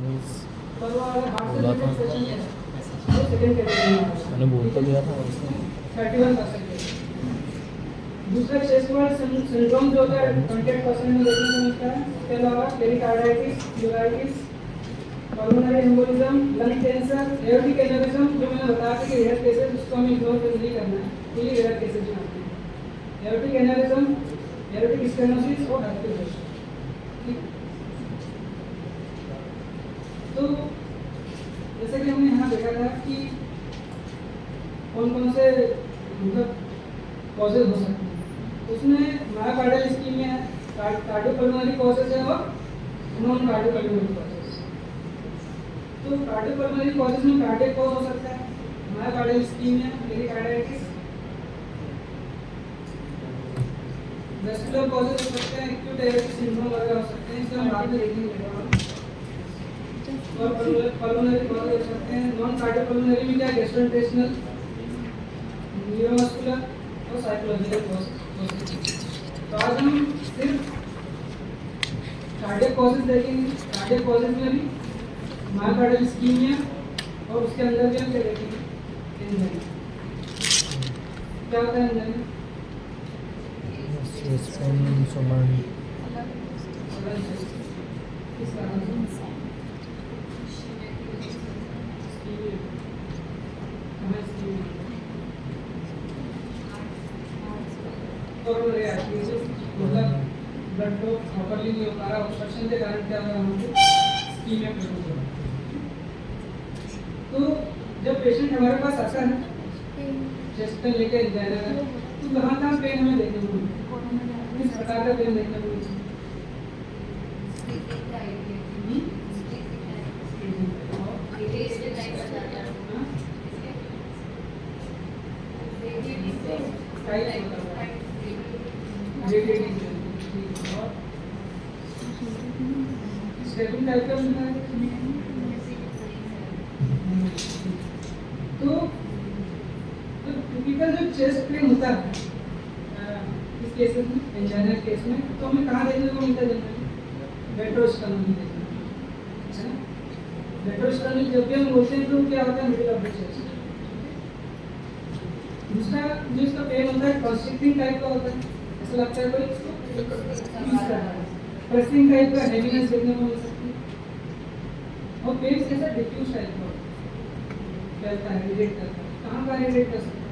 बोला था मैंने बोल तो दिया था उसने 31%। दूसरा चेस्ट वर्ड सिंड्रोम जो होता है 28% में देखने को मिलता है। इसके अलावा pericarditis, uveitis, pulmonary embolism, lung cancer, aortic aneurysm जो मैंने बताया था कि रेयर केसेस उसको हमें इग्नोर नहीं करना है, ये रेयर केसेस में आते हैं। एओर्टिक एनेरिज्म, एओर्टिक स्टेनोसिस और हाइपरटेंशन। तो जैसे कि हमने यहाँ देखा था कि कौन कौन से मतलब कॉजेज हो सकते हैं, उसमें मायोकार्डियल इस्कीमिया, कार्डियोपल्मोनरी कॉजेज है और नॉन कार्डियोपल्मोनरी कॉजेज। तो कार्डियोपल्मोनरी कॉजेज में कार्डियक कॉज हो सकता है, myocardial ischaemia, pericarditis, vascular causes हो सकते हैं, एक्यूट एरेक्टिव सिंड्रोम वगैरह हो सकते हैं, इसको हम बाद में देखेंगे। और पल्मोनरी कॉजेज हो सकते हैं, नॉन कार्डियोपल्मोनरी में क्या गैस्ट्रोइंटेस्टिनल, न्यूरोमस्कुलर और साइकोलॉजिकल कॉजेज। तो आज हम सिर्फ कार्डियक कॉजेज देखेंगे। कार्डियक कॉजेज में भी मायोकार्डियल इस्कीमिया और उसके अंदर भी हम क्या देखेंगे, एंजाइना। क्या होता है एंजाइना? किस कारण से? मतलब ब्लड फ्लो प्रॉपर्ली नहीं हो पा रहा, ऑब्स्ट्रक्शन के कारण क्या हो रहा है हमको इस्कीमिया प्रोड्यूस हो रहा है। तो जब पेशेंट हमारे पास आता है चेस्ट पेन लेके एंजाइना का, तो कहाँ पेन हमें देखने को मिलता है, किस प्रकार का पेन देखने को मिलता है? तो टिपिकल जो चेस्ट पेन होता है इस केसेस में, एंजाइना केस में, तो हमें कहाँ देखने को मिलता है? जनरली रेट्रोस्टर्नल है ना। रेट्रोस्टर्नल जब भी हम बोलते हैं तो क्या होता है, मिडिल ऑफ द चेस्ट। दूसरा जो इसका पेन होता है कंस्ट्रिक्टिंग टाइप का होता है, ऐसा लगता है कोई प्रेसिंग टाइप का हेवीनेस देखने को मिल सकती है। और पेन कैसा डिफ्यूज टाइप का फैलता है, इरिटेट करता है। कहाँ का इरिटेट कर सकता है?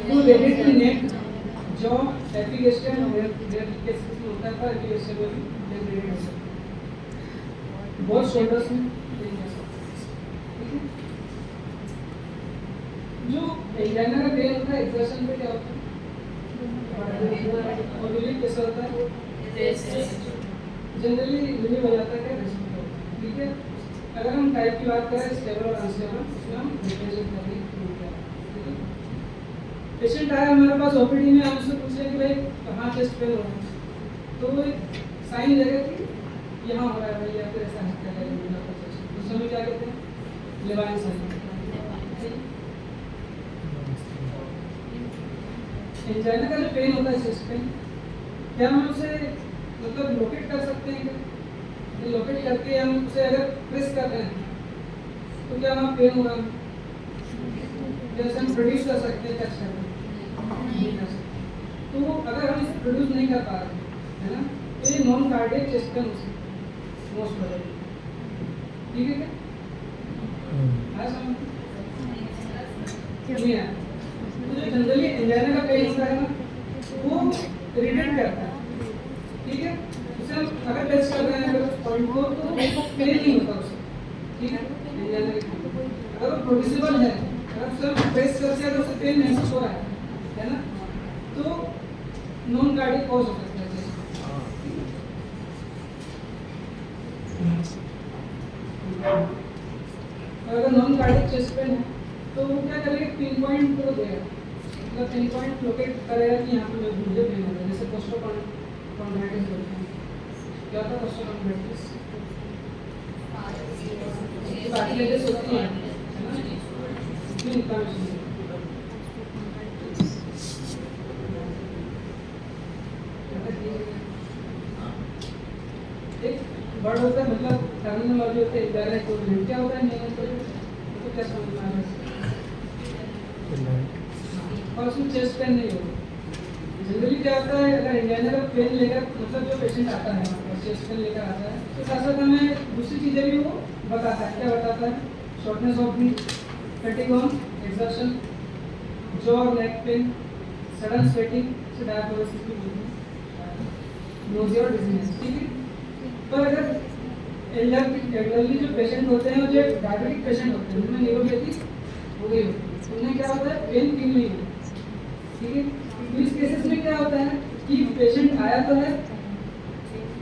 तो रेडिएटरी नेक, जॉ, एपिगेस्ट्रियम केसेस में होता है, पर एपिगेस्ट्रियम में भी रेडिएट हो सकता है। बहुत शोल्डर्स में जो एंजाइना का पेन होता है एक्सर्शन पे क्या होता है, और रिलीफ कैसा होता है? जनरली रिलीफ हो जाता है, ठीक है। अगर हम टाइप की बात करें स्टेबल और अनस्टेबल, उसमें हम डिफरेंशिएट करने की ठीक है। पेशेंट आया हमारे पास ओपीडी में, हम उससे पूछे कि भाई कहाँ चेस्ट पेन हो रहा है, तो वो एक साइन देगा कि यहाँ हो रहा है भाई, या फिर ऐसा है, उस समय क्या कहते हैं? लेवाइन साइन। एंजाइना का जो पेन होता है चेस्ट पेन, क्या हम उसे मतलब लोकेट कर सकते हैं क्या? लोकेट करके हम उसे अगर प्रेस कर रहे हैं तो क्या वहाँ पेन होगा? जैसे हम प्रोड्यूस कर सकते हैं टच करके, नहीं कर सकते। तो अगर हम इसे प्रोड्यूस नहीं कर पा रहे है ना, तो ये नॉन कार्डियक चेस्ट पेन हो सकता है मोस्ट प्रोबेबली। ठीक है क्या? आया समझ? नहीं आया? तो जो जनरली एंजाइना का पेन होता है ना, वो इरिटेट करता है, ठीक है। उसे हम अगर टच कर रहे हैं अगर पॉइंट को, तो पेन नहीं होता उसे, ठीक है। एंजाइना के अगर वो प्रोड्यूसिबल है, अगर उसे हम प्रेस करते हैं तो उसे पेन महसूस हो रहा है ना, तो नॉन कार्डियक कॉज हो सकता है। अगर नॉन कार्डियक चेस्ट पेन है तो वो क्या करेगा, पिन पॉइंट को देगा, मतलब पिन पॉइंट लोकेट करेगा कि यहाँ पे मुझे पेन हो रहा है। जैसे कोस्टोकॉन्ड्राइटिस होता है, क्या होता है कोस्टोकॉन्ड्राइटिस? कार्टिलेजेस होती है ना, इसमें इन्फ्लेमेशन है। एक वर्ड होता है, मतलब टर्मिनोलॉजी होता है इनडायरेक्ट कोरिलेट। क्या होता है इनडायरेक्ट कोरिलेट? तो क्या समझ में आ रहा है? और उसमें चेस्ट पेन नहीं होगा। जनरली क्या होता है, अगर इंजाइनर पेन लेकर, मतलब जो पेशेंट आता है और चेस्ट पेन लेकर आता है, तो साथ साथ हमें दूसरी चीज़ें भी वो बताता है। क्या बताता है? Shortness of breath, fatigue on exertion, jaw और नेक पेन, सडन स्वेटिंग से डायबिटीज भी बोलते हैं, नोजिया और डिजीनेस। ठीक है। पर अगर एल्डरली जो पेशेंट होते हैं, जो डायबिटिक पेशेंट होते हैं, उनमें न्यूरोपैथी हो गई होती है, उनमें क्या होता है, पेन फील नहीं होता। ठीक है। तो इस केसेस में क्या होता है कि पेशेंट आया तो है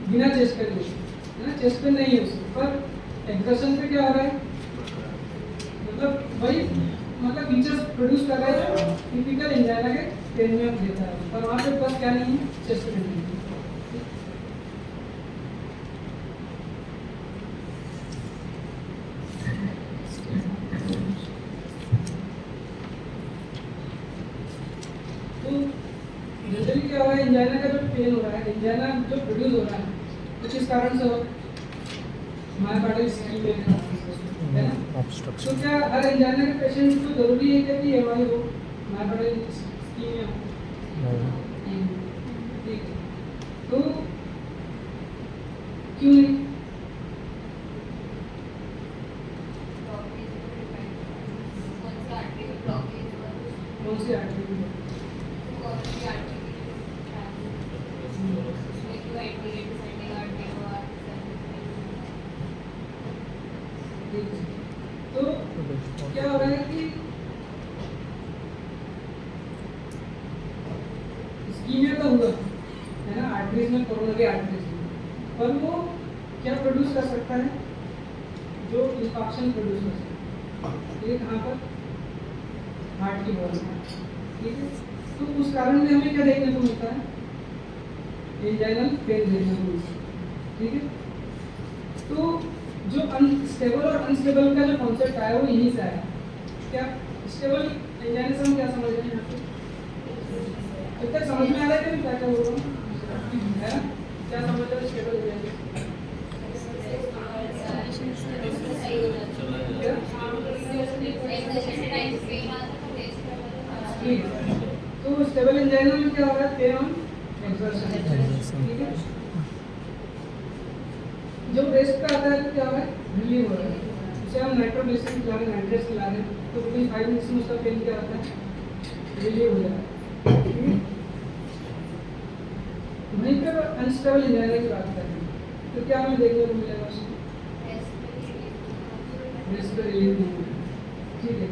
बिना चेस्ट पेन के, है ना, चेस्ट पेन नहीं है उसको, पर एक्सर्शन पे क्या हो रहा है, मतलब वही, मतलब फीचर्स प्रोड्यूस कर रहा है टिपिकल एंजाइना के पेन में हम देता है, पर वहाँ पे बस क्या नहीं है, चेस्ट पेन नहीं है। जनरली क्या हो रहा है, एंजाइना का जो पेन हो रहा है, एंजाइना जो प्रोड्यूस हो रहा है, तो किस कारण से हो, मायोकार्डियल स्कीमिया है ना। तो क्या हर एंजाइना के पेशेंट को जरूरी है कि एमआई हो, मायोकार्डियल स्कीमिया हो? ठीक है। तो क्यों नहीं? कौन सी आर्टरी? तो क्या हो रहा है कि स्कीमिया तो हुआ है ना आर्टरीज में, कोरोनरी आर्टरीज में, पर वो क्या प्रोड्यूस कर सकता है, जो इंफेक्शन प्रोड्यूस कर सकता है। ये कहाँ पर? हार्ट की वॉल में। ठीक है। तो उस कारण में हमें क्या देखने को मिलता है, एंजाइनल पेन देखने को मिलता है। ठीक है। तो जो अनस्टेबल और अनस्टेबल का जो कॉन्सेप्ट आया वो यहीं से आया। क्या स्टेबल एंजाइना से हम क्या समझ रहे हैं यहाँ पे? अब तक समझ में आ रहा है कि क्या क्या बोल रहा हूँ, है ना? क्या समझ रहे हो स्टेबल एंजाइना? तो स्टेबल एंजाइना में क्या हो रहा है, पेन ऑन एक्सर्शन। ठीक है। जब रेस्ट पे आता है तो क्या हो रहा है, रिलीव हो रहा है, उसे हम नाइट्रोग्लिसरीन खिला रहे हैं, नाइट्रेट्स खिला रहे हैं, तो विदिन 5 मिनट्स में उसका पेन क्या होता है, रिलीव हो जाता है। ठीक है। वहीं पर अनस्टेबल एंजाइना की बात करें तो क्या हमें देखने को मिलेगा उसमें? रेस्ट पे रिलीफ नहीं मिला। ठीक है।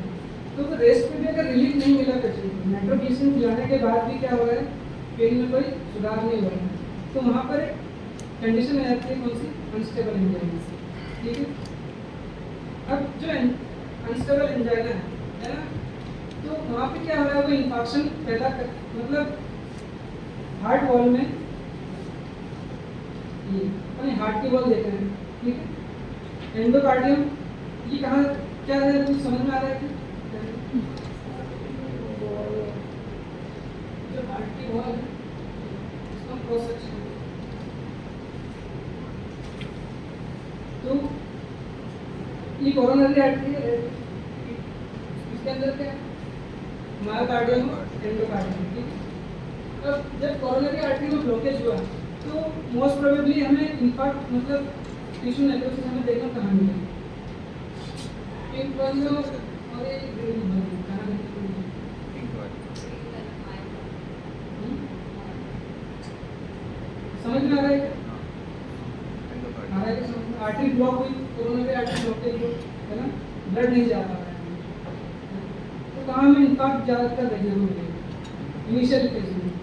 तो रेस्ट पे भी अगर रिलीफ नहीं मिला पेशेंट को, नाइट्रोग्लिसरीन खिलाने के बाद भी क्या हो रहा है, पेन में कोई सुधार नहीं हो रहा है, तो वहाँ पर एक कंडीशन आ जाती है, कौन सी? Unstable angina. ठीक है। अब जो अनस्टेबल एंजाइना है ना, तो वहाँ पे क्या हो रहा है, वो इंफेक्शन पैदा कर, मतलब हार्ट वॉल में, ये अपने हार्ट की वॉल देख रहे हैं। ठीक है। एंडोकार्डियम, ये कहाँ, क्या है, कुछ समझ में आ रहा है क्या? जो हार्ट की वॉल है उसका क्रॉस सेक्शन, तो ये कोरोनरी आर्टरी है, इसके अंदर क्या, मायोकार्डियम और एंडोकार्डियम। ठीक है। अब जब कोरोनरी आर्टरी में ब्लॉकेज हुआ तो मोस्ट प्रोबेबली हमें इंफार्क्ट, मतलब टिश्यू नेक्रोसिस हमें देखना कहाँ मिलेगा, पिंक वाली और एक ग्रीन वाली, कहाँ देखने को मिलेगा? समझ में आ रहा है क्या? आ रहा है क्या? आर्टरी ब्लॉक हुई, कोरोनरी आर्टरी ब्लॉकेज हो, है ना, ब्लड नहीं जा पा रहा है, तो कहाँ में इंफाक्ट ज़्यादातर देखने को मिलेगा? इनिशियल फेज में।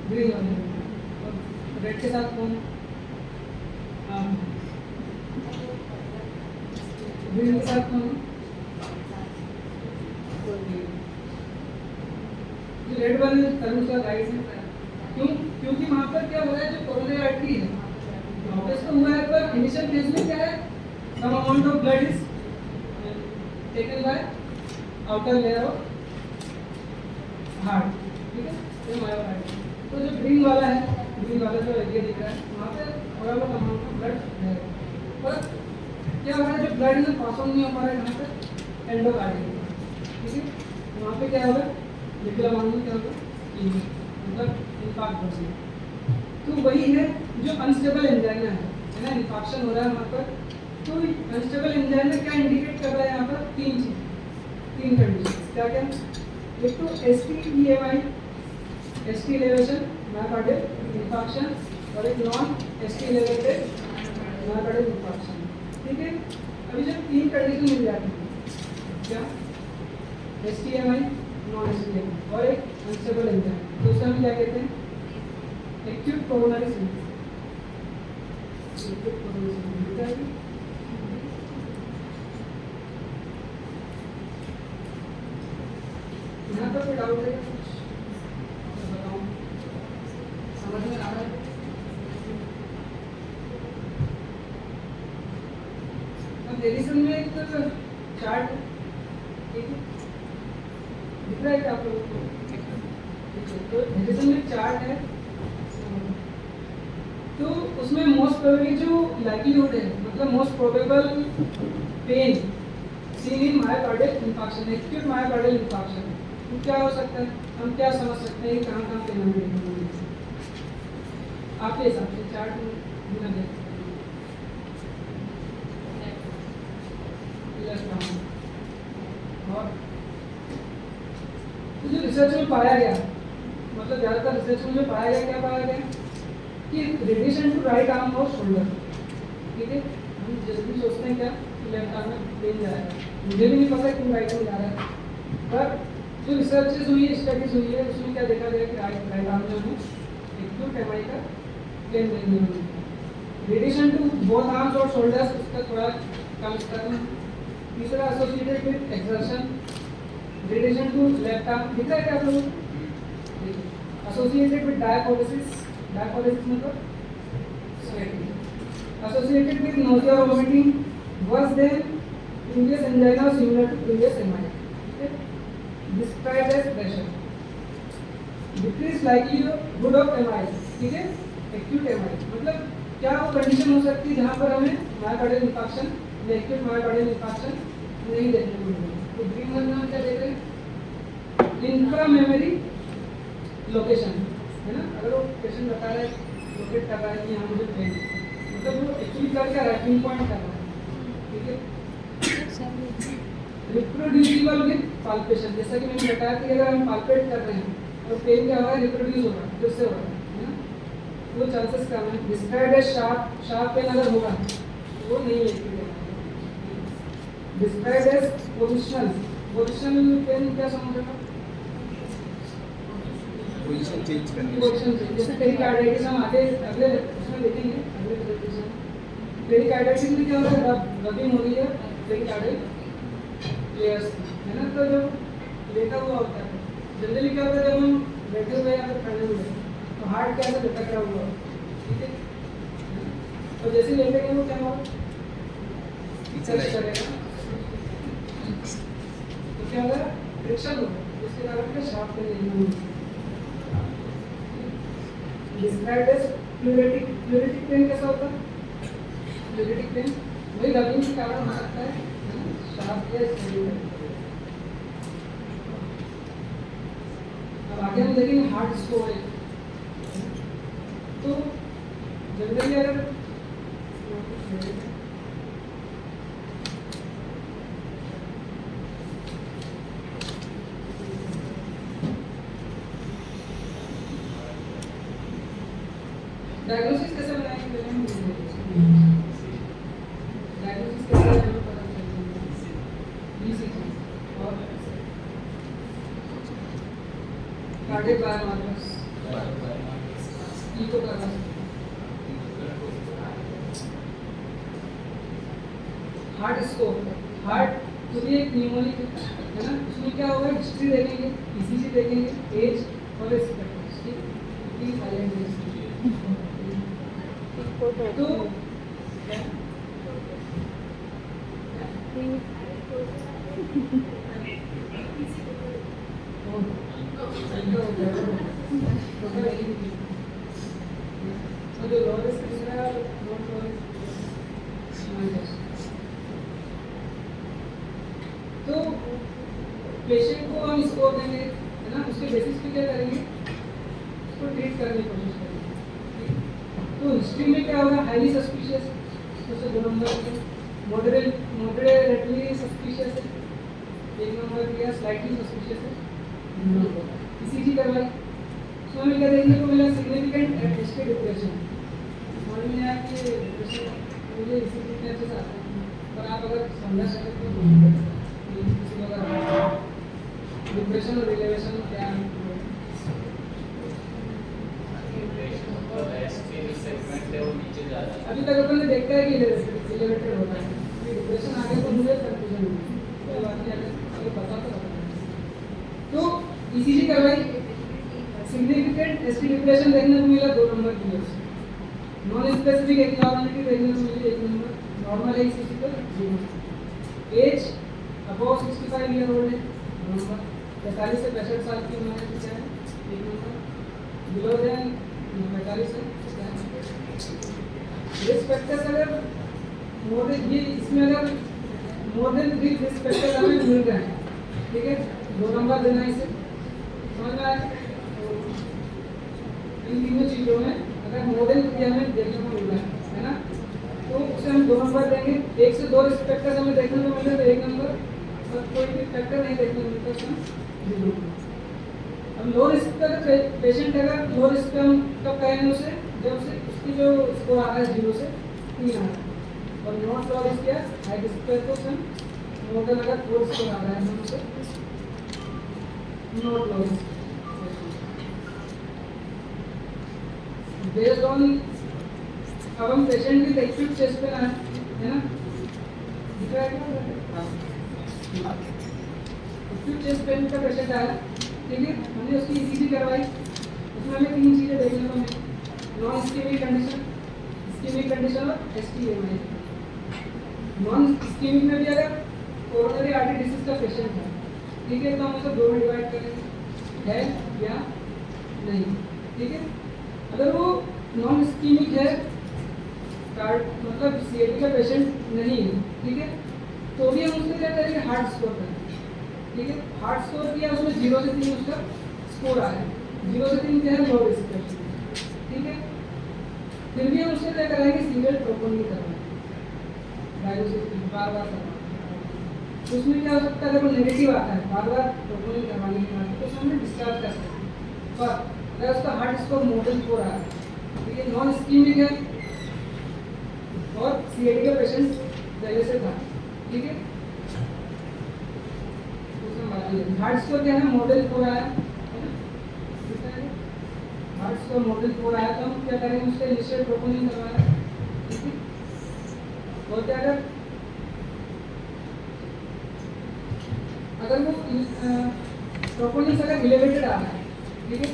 ग्रीन वाले और रेड के साथ कौन? ग्रीन के साथ कौन? रेड वाले तरफ का राइट है। क्यों? क्योंकि वहाँ पर क्या हो रहा है, जो कोरोनरी आर्टरी है ब्लॉकेज तो हुआ है, पर इनिशियल फेज में क्या है, some amount of blood is taken by outer layer of heart, ठीक है, ये मायोकार्डियम। तो जो ग्रीन वाला है, ग्रीन वाला जो एरिया दिख रहा है वहाँ पे थोड़ा बहुत अमाउंट ऑफ ब्लड है, पर क्या हो रहा है, जो ब्लड में पास ऑन नहीं हो पा रहा है यहाँ पे एंडोकार्डियम, ठीक है, वहाँ पे क्या होगा, लिटिल अमाउंट में क्या होगा, मतलब इन्फार्क्ट हो जाएगा। तो वही है जो अनस्टेबल एंजाइना है ना, इन्फाक्शन हो रहा है वहाँ पर। तो अनस्टेबल एंजाइना क्या इंडिकेट कर रहा है यहाँ पर, तीन कंडीशन, क्या क्या, एक तो STEMI, ST elevation myocardial infarction, और एक non ST elevated myocardial infarction, ठीक है। अभी जब तीन कंडीशन मिल जाती है, क्या STEMI, नॉन STEMI और एक अनस्टेबल एंजाइना, तो उसे हम क्या कहते हैं, एक्यूट कोरोनरी सिंड्रोम। यहाँ पर कोई डाउट है कुछ, बताओ, समझ में आ रहा है? अब मेडिसिन में एक चार्ट, ठीक है, दिख रहा है क्या आप लोगों को? तो मेडिसिन में चार्ट है, तो उसमें मोस्ट प्रोबेबली जो लाइक्लीहुड है, मतलब most probable pain seen in myocardial infarction, acute myocardial infarction, तो क्या हो सकता है, हम क्या समझ सकते हैं, कहाँ कहाँ पेन हमें देखने को मिलता है आपके हिसाब से, चार्ट में बिना देख और तो जो रिसर्च में पाया गया, मतलब ज़्यादातर रिसर्च में जो पाया गया, क्या पाया गया कि रेडिएशन टू राइट आर्म और शोल्डर, ठीक है, हम जल्दी सोचते हैं क्या लेफ्ट आर्म में पेन जा रहा है, मुझे भी नहीं पता क्यों राइट में जा रहा है, पर जो रिसर्चेज हुई है, स्टडीज हुई है, उसमें क्या देखा गया कि राइट आर्म जो है एक्यूट MI का पेन देखने को मिलता है। रेडिएशन टू बोथ आर्म्स और शोल्डर्स उसका थोड़ा कम स्तर है। तीसरा associated with exertion, radiation to left arm, दिख रहा है क्या आप लोगों को, एसोसिएटेड विद डायकोलिसिस, डायकोलिसिस मतलब स्वेटिंग, एसोसिएटेड विद नोजिया और vomiting, worse than previous angina similar to previous MI, ठीक है, described as pressure, decrease likelihood of MI, ठीक है, एक्यूट MI, मतलब क्या वो कंडीशन हो सकती है जहाँ पर हमें मायोकार्डियल इन्फाक्शन या एक्यूट मायोकार्डियल इन्फाक्शन नहीं देखने को मिलेगा। तो ग्रीन वन में हम क्या देख रहे हैं, इंफ्रा मेमोरी लोकेशन है ना, अगर वो पेशेंट बता रहा है, लोकेट कर रहा है कि यहाँ मुझे पेन, मतलब वो एक्चुअली कर क्या रहा है, पिन पॉइंट कर रहा है, ठीक है। रिप्रोड्यूसिबल विद पाल्पेशन, जैसा कि मैंने बताया कि अगर हम पाल्पेट कर रहे हैं और पेन क्या हो रहा है, रिप्रोड्यूस हो रहा है, फिर से हो रहा है ना, वो चांसेस कम है। डिस्क्राइब्ड एज शार्प पेन अगर होगा वो नहीं है, डिस्क्राइब्ड एज पोजिशनल पेन, क्या समझेगा, पोजीशन चेंज करनी है, पोजीशन चेंज, जैसे पेरिकार्डाइटिस हम आगे अगले उसमें देखेंगे, अगले प्रेजेंटेशन में पेरिकार्डाइटिस में क्या होता है, रबिंग हो रही है पेरिकार्डाइल लेयर्स, है ना, तो जो लेटा हुआ होता है, जनरली क्या होता है, जब हम बैठे हुए या फिर खड़े हुए तो हार्ट क्या है, लटक रहा हुआ, ठीक है, तो जैसे लेटेंगे वो क्या होगा, टच करेगा, तो क्या होगा, फ्रिक्शन होगा, जिसके कारण क्या शार्प पेन नहीं होगी। डिस्क्राइब्ड एज प्लूरेटिक पेन कैसा होता है, प्लूरेटिक पेन वही रबिंग के कारण हो सकता है, शार्प या स्टेबल। अब आगे हम देखेंगे हार्ट स्कोर, तो जनरली अगर डायग्नोसिस कैसे बनाएंगे, डायग्नोसिस कैसे हमें पता चलेगा, BCG और कार्डियक बायोमार्कर्स, इको करना, हार्ट स्कोर, हार्ट तो भी एक न्यूमोनिक है ना, उसमें क्या होगा, हिस्ट्री देखेंगे, ECG देखेंगे, एज और रिस्क फैक्टर्स, ठीक है, थाईलैंड तो जो लोरेस्ट दिख रहा है नॉट लोरेस्ट तो पेशेंट को हम स्कोर देंगे है ना, उसके बेसिस पे क्या करेंगे, उसको ट्रीट करने की कोशिश करेंगे। तो हिस्ट्री में क्या होगा, हाईली सस्पिशियस तो 2 नंबर के, मॉडरेटली सस्पिशियस है 1 नंबर किया, स्लाइटली सस्पिशियस है 2 नंबर। ईसीजी करवाई तो हमें क्या देखने को मिला, सिग्निफिकेंट एस्टे डिप्रेशन। समझ में आया कि डिप्रेशन मुझे ईसीजी में अच्छे से आता है, पर आप अगर समझा सके तो किसी को अगर डिप्रेशन और रिलेवेशन क्या है, अभी तक अपन ने देखा है कि रिलेवेटेड होता है, डिप्रेशन आगे तो मुझे कंफ्यूजन हुई, कोई बात नहीं, अगर पता तो बता। तो ईसीजी करवाई, सिग्निफिकेंट एसटी डिप्रेशन देखने को मिला 2 नंबर की वजह से, नॉन स्पेसिफिक एब्नॉर्मलिटी देखने को मिली 1 नंबर, नॉर्मल है ईसीजी पर 0। एज अबव 65 ईयर ओल्ड है 2 नंबर, 45 से 65 साल की उम्र है क्या है 1 नंबर, बिलो देन 45 है क्या है। रिस्क फैक्टर्स अगर मोर देन ये इसमें अगर मोर देन 3 रिस्क फैक्टर हमें मिल रहे हैं, ठीक है 2 नंबर देना इसे, समझ में आया। इन तीनों चीजों में अगर मोर देन 3 हमें देखने को मिल रहा है ना, तो उसे हम 2 नंबर देंगे। 1 से 2 रिस्क फैक्टर्स हमें देखने को मिल रहे हैं तो 1 नंबर, और कोई भी फैक्टर नहीं देखने को मिलता तो हम 0 नंबर। अब लो रिस्क का पेशेंट अगर लो रिस्क का हम कब कहेंगे उसे, जब से उसकी जो स्कोर आ रहा है 0 से 3 आ रहा है, और नॉट लो रिस्क क्या हाई रिस्क पे तो हम मोर देन अगर 4 स्कोर आ रहा है हम उसे not low risk. Based on अब हम पेशेंट की एक्यूट चेस्ट पे आए है ना, दिख रहा है क्या, एक्यूट चेस्ट पेन का पेशेंट आया, ठीक है, हमने उसकी ईसीजी करवाई, उसमें हमें 3 चीजें देखने को मिली, नॉन इस्केमिक कंडीशन और एसटीएमआई। नॉन इस्केमिक में भी अगर कोरोनरी आर्टरी डिसीज का पेशेंट है, ठीक है, तो हम उसे 2 में डिवाइड करेंगे, है या नहीं, ठीक है। अगर वो नॉन इस्केमिक है, मतलब सीएटी का पेशेंट नहीं है, ठीक है, तो भी हम उसमें क्या करेंगे, हार्ट स्कोर करेंगे, ठीक है। हार्ट स्कोर किया उसमें 0 से 3 उसका स्कोर आया, 0 से 3 क्या है लो रिस्क, ठीक है। फिर भी हम उससे क्या कराएंगे, सीरियल ट्रोपोनिन करवाएंगे, डायलिसिस बार बार करवाएंगे। उसमें क्या हो सकता है, अगर वो नेगेटिव आता है बार बार ट्रोपोनिन करवाने के बाद तो उसमें डिस्चार्ज कर सकते हैं, पर अगर उसका हार्ट स्कोर मॉडल 4 आया, ठीक है, नॉन इस्कीमिक है और सीएटी का पेशेंट पहले से था, ठीक है, हार्ट स्कोर क्या है, मॉडल 4 आया, हार्ट स्कोर मॉडल 4 आया, तो हम क्या करेंगे, उसके इनिशियल ट्रोपोनिन करवाया, ठीक है। और क्या अगर वो ट्रोपोनिन अगर एलिवेटेड आ रहा है, ठीक है,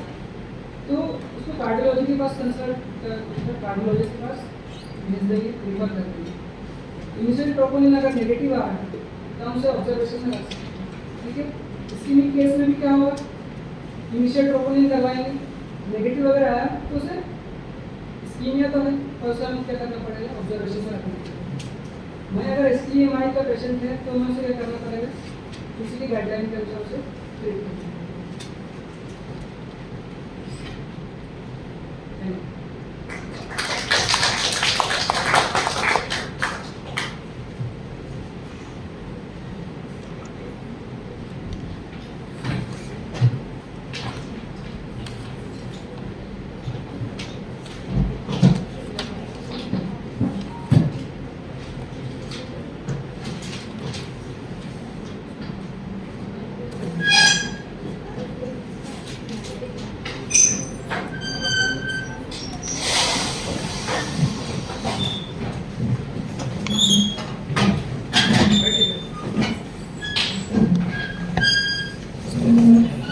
तो उसको कार्डियोलॉजी के पास कंसल्ट, कार्डियोलॉजिस्ट के पास भेज देंगे, रिफर कर देंगे। इनिशियल ट्रोपोनिन अगर नेगेटिव आ रहा है तो हम उसे ऑब्जर्वेशन में रख सकते हैं, ठीक है। इस्कीमिक केस में भी क्या होगा, इनिशियल ट्रोपोनिन करवाएंगे, नेगेटिव अगर आया तो उसे इस्कीमिया तो है, और उसे हमें क्या करना पड़ेगा, ऑब्जर्वेशन में रखना पड़ेगा। मैं अगर एसटीएमआई का पेशेंट है तो हमें उसे क्या करना पड़ेगा, किसी की गाइडलाइन के अनुसार उसे ट्रीट करना।